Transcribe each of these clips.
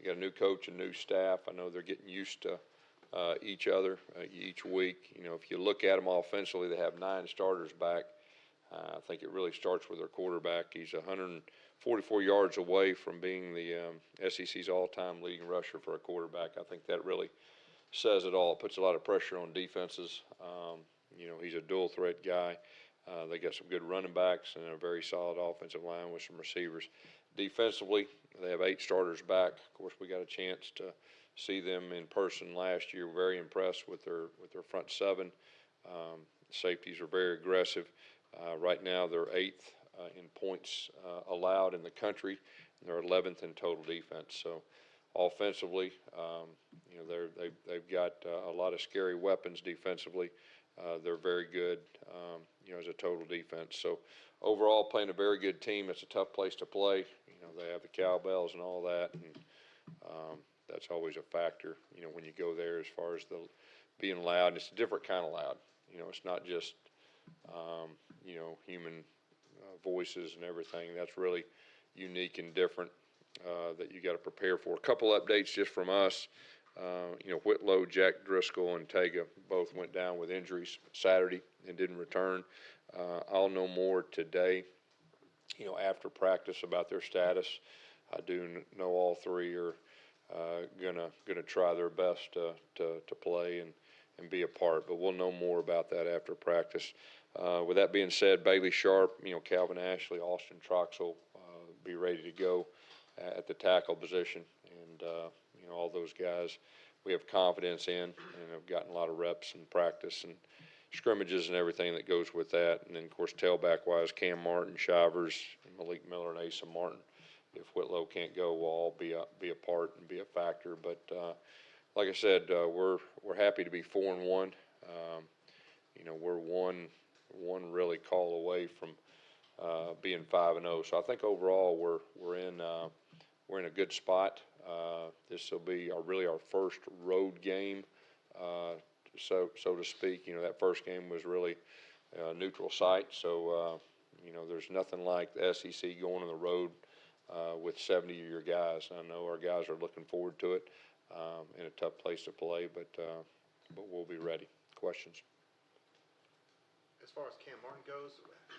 got a new coach and new staff. I know they're getting used to each other each week. You know, if you look at them offensively, they have 9 starters back. I think it really starts with their quarterback. He's 144 yards away from being the SEC's all-time leading rusher for a quarterback. I think that really says it all. It puts a lot of pressure on defenses. You know, he's a dual threat guy. They got some good running backs and a very solid offensive line with some receivers. Defensively, they have 8 starters back. Of course, we got a chance to see them in person last year. Very impressed with their front 7. Safeties are very aggressive. Right now, they're 8th in points allowed in the country, and they're 11th in total defense. So, offensively, you know, they've got a lot of scary weapons defensively. They're very good, you know, as a total defense. So, overall, playing a very good team. It's a tough place to play. You know, they have the cowbells and all that, and that's always a factor, you know, when you go there as far as the being loud. And it's a different kind of loud. You know, it's not just, you know, human voices and everything. That's really unique and different that you got to prepare for. A couple updates just from us. You know, Whitlow, Jack Driscoll, and Tega both went down with injuries Saturday and didn't return. I'll know more today, you know, after practice about their status. I do know all 3 are gonna try their best to play and be a part, but we'll know more about that after practice. With that being said, Bailey Sharp, you know, Calvin Ashley, Austin Troxell be ready to go at the tackle position, and you know, all those guys we have confidence in and have gotten a lot of reps and practice and scrimmages and everything that goes with that. And then, of course, tailback wise, Cam Martin, Shivers, Malik Miller, and Asa Martin. If Whitlow can't go, we'll all be a part and be a factor. But like I said, we're happy to be 4-1. You know, we're one really call away from being 5-0. So I think overall we're in a good spot. This will be our first road game, so to speak. You know, that first game was really a neutral site. So you know, there's nothing like the SEC going on the road with 70 of your guys. I know our guys are looking forward to it. In a tough place to play, but we'll be ready. Questions? As far as Cam Martin goes,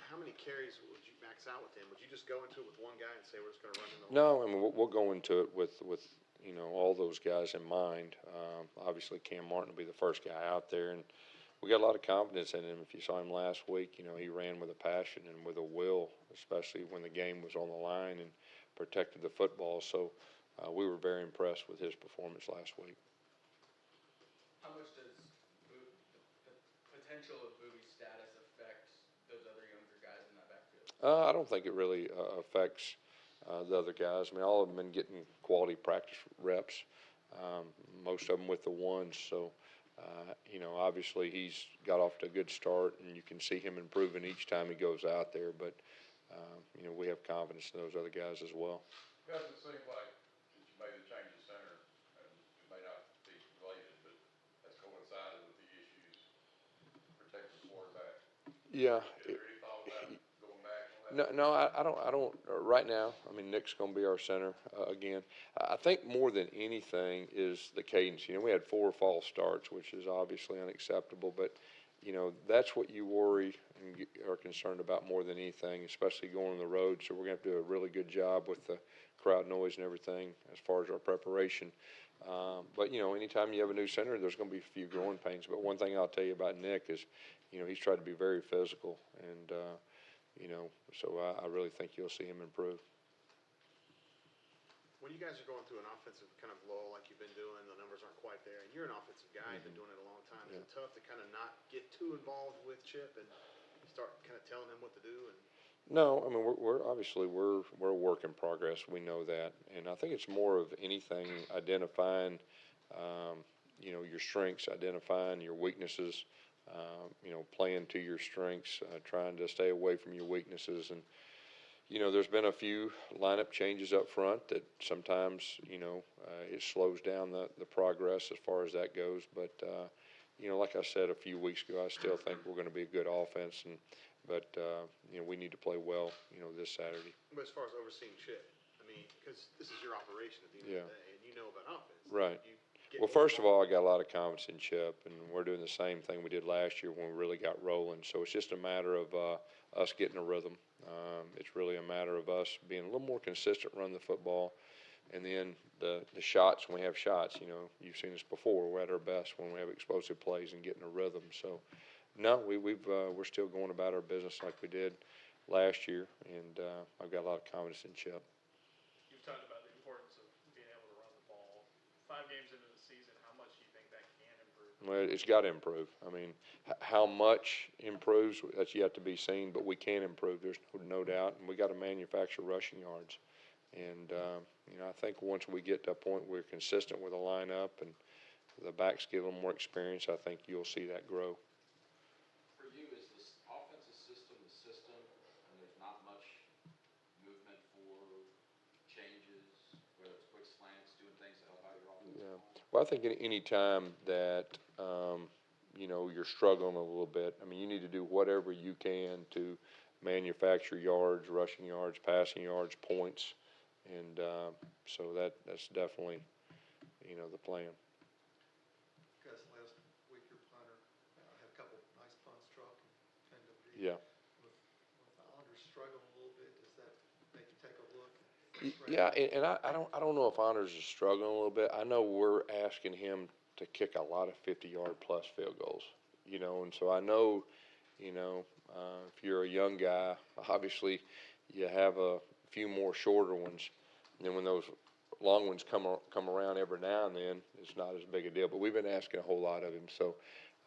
how many carries would you max out with him? Would you just go into it with one guy and say we're just going to run him? No, I mean we'll go into it with you know, all those guys in mind. Obviously, Cam Martin will be the first guy out there, and we got a lot of confidence in him. If you saw him last week, you know, he ran with a passion and with a will, especially when the game was on the line, and protected the football. So we were very impressed with his performance last week. How much does the potential of Bowie's status affect those other younger guys in that backfield? I don't think it really affects the other guys. I mean, all of them have been getting quality practice reps, most of them with the ones. So, you know, obviously he's got off to a good start, and you can see him improving each time he goes out there. But, you know, we have confidence in those other guys as well. It doesn't seem like you made a change of center, and it may not be related, but that's coincided with the issues protecting the quarterback. Yeah. Is there any thought about going back on that? No, I don't. Right now, I mean, Nick's going to be our center again. I think more than anything is the cadence. You know, we had 4 false starts, which is obviously unacceptable, but you know, that's what you worry and are concerned about more than anything, especially going on the road. So we're going to have to do a really good job with the crowd noise and everything as far as our preparation. But, you know, anytime you have a new center, there's going to be a few growing pains. But one thing I'll tell you about Nick is, you know, he's tried to be very physical. And, you know, so I really think you'll see him improve. When you guys are going through an offensive kind of lull like you've been doing, the numbers aren't quite there, and you're an offensive guy, you've been doing it a long time. Is it tough to kind of not get too involved with Chip and start kind of telling him what to do? And No, I mean we're obviously we're a work in progress. We know that, and I think it's more of anything identifying, you know, your strengths, identifying your weaknesses, you know, playing to your strengths, trying to stay away from your weaknesses. And you know, there's been a few lineup changes up front that sometimes, you know, it slows down the progress as far as that goes. But, you know, like I said a few weeks ago, I still think we're going to be a good offense. But you know, we need to play well, you know, this Saturday. But as far as overseeing Chip, I mean, because this is your operation at the end of the day, and you know about offense. Right. You get Well, more first of all, involved. I got a lot of confidence in Chip, and we're doing the same thing we did last year when we really got rolling. So it's just a matter of us getting a rhythm. It's really a matter of us being a little more consistent, run the football, and then the shots, when we have shots, you know, you've seen us before, we're at our best when we have explosive plays and getting a rhythm. So, no, we're still going about our business like we did last year, and I've got a lot of confidence in Chip. You've talked about the importance of being able to run the ball. 5 games into the season, how much do you think that can improve? Well, it's got to improve. I mean, how much improves, that's yet to be seen, but we can improve. There's no doubt. And we got to manufacture rushing yards. And, you know, I think once we get to a point where we're consistent with the lineup and the backs get a little more experience, I think you'll see that grow. For you, is this offensive system the system, and there's not much movement for changes, whether it's quick slants, doing things to help out your offensive Yeah. line? Well, I think any time that, you know, you're struggling a little bit, I mean, you need to do whatever you can to manufacture yards, rushing yards, passing yards, points. And so that's definitely, you know, the plan. Gus, last week your punter had a couple nice punts struck and tend to be. Yeah. With the Islanders struggling a little bit, does that make you take a look? Yeah, and I don't know if Honors is struggling a little bit. I know we're asking him to kick a lot of 50-yard plus field goals, you know, and so I know, you know, if you're a young guy, obviously you have a few more shorter ones, and then when those long ones come around every now and then, it's not as big a deal. But we've been asking a whole lot of him, so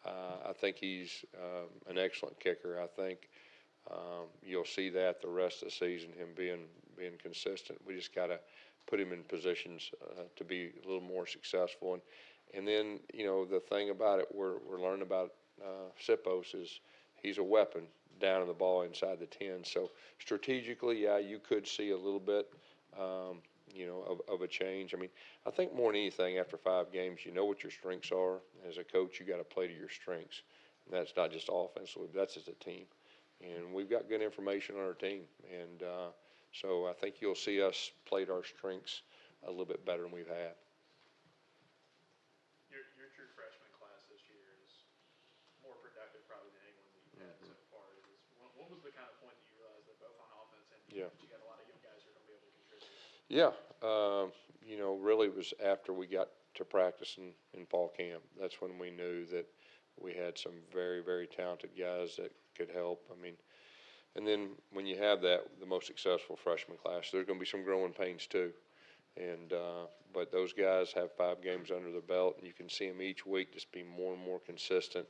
I think he's an excellent kicker. I think you'll see that the rest of the season, him being consistent. We just got to put him in positions to be a little more successful. And then, you know, the thing about it, we're learning about Sipos is he's a weapon down in the ball inside the 10. So strategically, yeah, you could see a little bit, you know, of a change. I mean, I think more than anything, after 5 games, you know what your strengths are. As a coach, you got to play to your strengths. And that's not just offensively, that's as a team. And we've got good information on our team. And so I think you'll see us play to our strengths a little bit better than we've had. Your true freshman class this year is more productive probably than anyone that you've had so far. What was the kind of point that you realized that both on offense and defense, you got a lot of young guys who are going to be able to contribute? Yeah, you know, really it was after we got to practice in fall camp. That's when we knew that we had some very, very talented guys that could help. I mean, and then when you have that, the most successful freshman class, there's going to be some growing pains too. And but those guys have 5 games under their belt, and you can see them each week just be more and more consistent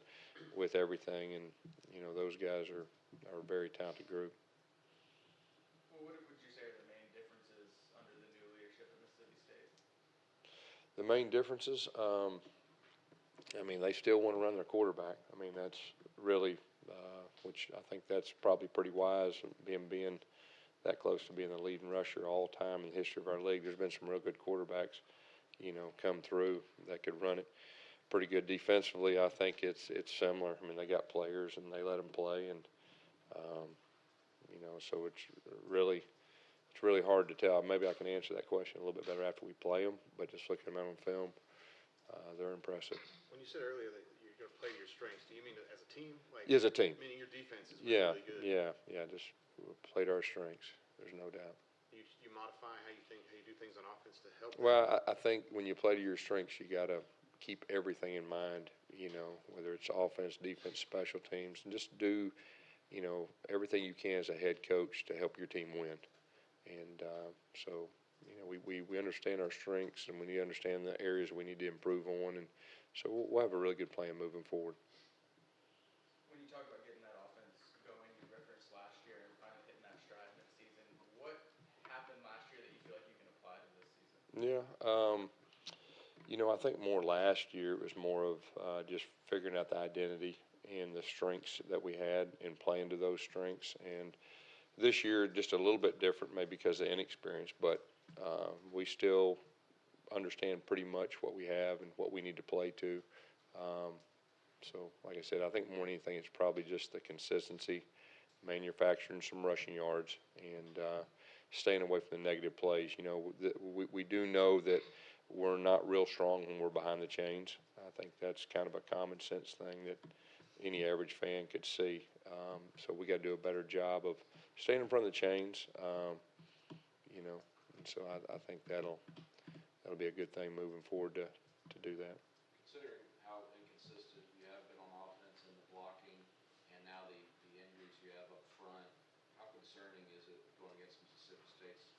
with everything. And you know, those guys are a very talented group. Well, what would you say are the main differences under the new leadership in Mississippi State? The main differences, I mean, they still want to run their quarterback. I mean, that's really, which I think that's probably pretty wise, being that close to being the leading rusher all time in the history of our league. There's been some real good quarterbacks, you know, come through that could run it pretty good defensively. I think it's similar. I mean, they got players and they let them play, and you know, so it's really hard to tell. Maybe I can answer that question a little bit better after we play them, but just looking at them on film, they're impressive. When you said earlier that you're going to play your strengths, do you mean as a team? Like, As a team. Meaning your defense is Yeah, really good. yeah, just played our strengths. There's no doubt. You modify how you do things on offense to help. Well, I think when you play to your strengths, you got to keep everything in mind, you know, whether it's offense, defense, special teams, and just do, you know, everything you can as a head coach to help your team win. And so, you know, we understand our strengths, and we understand the areas we need to improve on, and so we'll have a really good plan moving forward. When you talk about getting that offense going, you referenced last year and finally hitting that stride mid-season. What happened last year that you feel like you can apply to this season? Yeah, you know, I think more last year it was more of just figuring out the identity and the strengths that we had and playing to those strengths. And this year, just a little bit different, maybe because of inexperience, but we still understand pretty much what we have and what we need to play to. So, like I said, I think more than anything, it's probably just the consistency, manufacturing some rushing yards, and staying away from the negative plays. You know, we do know that we're not real strong when we're behind the chains. I think that's kind of a common sense thing that any average fan could see. So we got to do a better job of staying in front of the chains, you know, and so I think that'll be a good thing moving forward to do that. Considering how inconsistent you have been on offense and the blocking, and now the injuries you have up front, how concerning is it going against Mississippi State's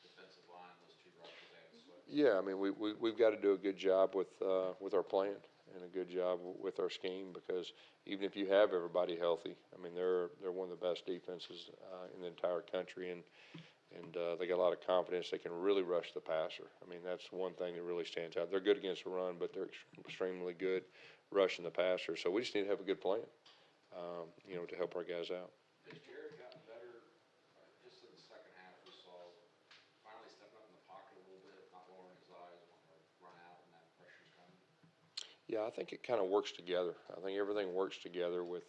defensive line, those two rushers they have to sweat? Yeah, I mean, we've got to do a good job with our plan and a good job with our scheme, because even if you have everybody healthy, I mean, they're one of the best defenses in the entire country, and they got a lot of confidence. They can really rush the passer. I mean, that's one thing that really stands out. They're good against the run, but they're extremely good rushing the passer. So we just need to have a good plan, you know, to help our guys out. Has Jared gotten better? Just in the second half, we saw finally stepping up in the pocket a little bit, not lowering his eyes when they run out and that pressure's coming. Yeah, I think it kind of works together. I think everything works together with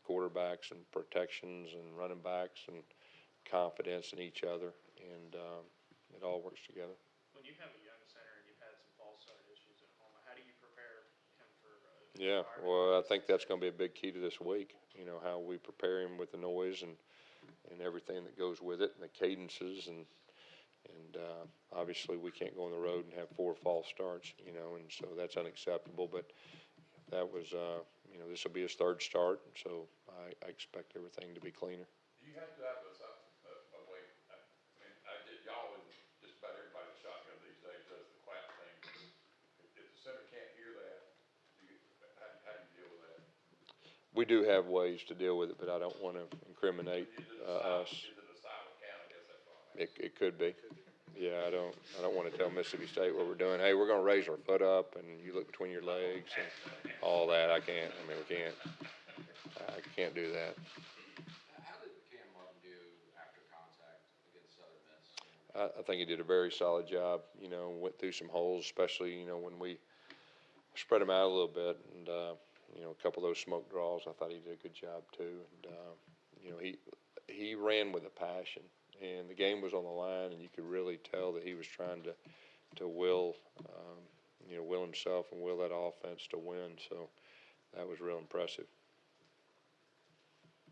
quarterbacks and protections and running backs and confidence in each other, and it all works together. When you have a young center and you've had some false start issues at home, how do you prepare him for? Yeah, well, I think that's going to be a big key to this week. You know, how we prepare him with the noise and everything that goes with it, and the cadences, and obviously we can't go on the road and have 4 false starts. You know, and so that's unacceptable. But that was, you know, this will be his 3rd start, so I expect everything to be cleaner. Do you have to have a way, I mean, y'all and just about everybody in shotgun these days does the clap thing. If the center can't hear that, how do you deal with that? We do have ways to deal with it, but I don't want to incriminate us. Is it a silent count? I guess that's what I'm asking. It could be. Yeah, I don't want to tell Mississippi State what we're doing. Hey, we're going to raise our foot up, and you look between your legs and all that. I can't. I mean, we can't. I can't do that. How did Cam Martin do after contact against Southern Miss? I think he did a very solid job. You know, went through some holes, especially, you know, when we spread him out a little bit, and you know, a couple of those smoke draws. I thought he did a good job too. And you know, he ran with a passion, and the game was on the line, and you could really tell that he was trying to will, you know, will himself and will that offense to win. So that was real impressive.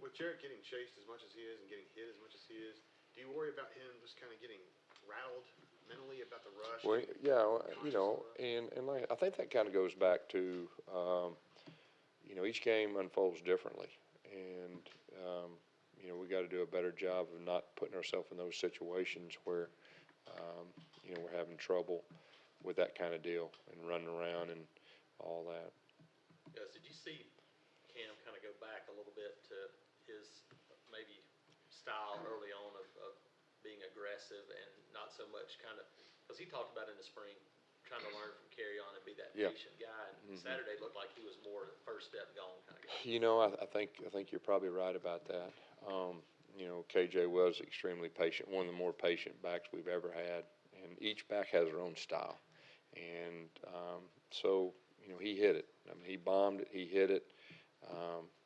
With Jared getting chased as much as he is and getting hit as much as he is, do you worry about him just kind of getting rattled mentally about the rush? Well, yeah, you know, and like, I think that kind of goes back to, you know, each game unfolds differently, and you know, we got to do a better job of not putting ourselves in those situations where, you know, we're having trouble with that kind of deal and running around and all that. Gus, did you see Cam kind of go back a little bit to his maybe style early on of being aggressive and not so much kind of, because he talked about in the spring trying to learn from carry on and be that patient guy, and Saturday looked like he was more first step gone kind of guy. You know, I think you're probably right about that. You know, KJ was extremely patient, one of the more patient backs we've ever had, and each back has their own style, and so, you know, he hit it. I mean, he bombed it, he hit it,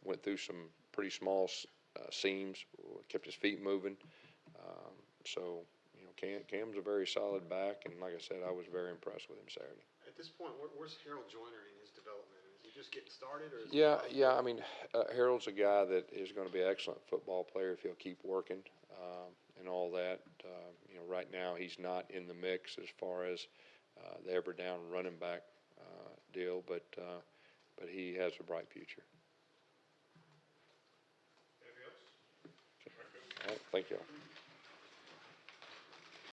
went through some pretty small seams, kept his feet moving. So, you know, Cam's a very solid back, and like I said, I was very impressed with him Saturday. At this point, where's Harold Joyner in his development? Is he just getting started, or is Yeah. I mean, Harold's a guy that is going to be an excellent football player if he'll keep working and all that. You know, right now he's not in the mix as far as the ever down running back deal, but he has a bright future. Anything else? All right, thank you all.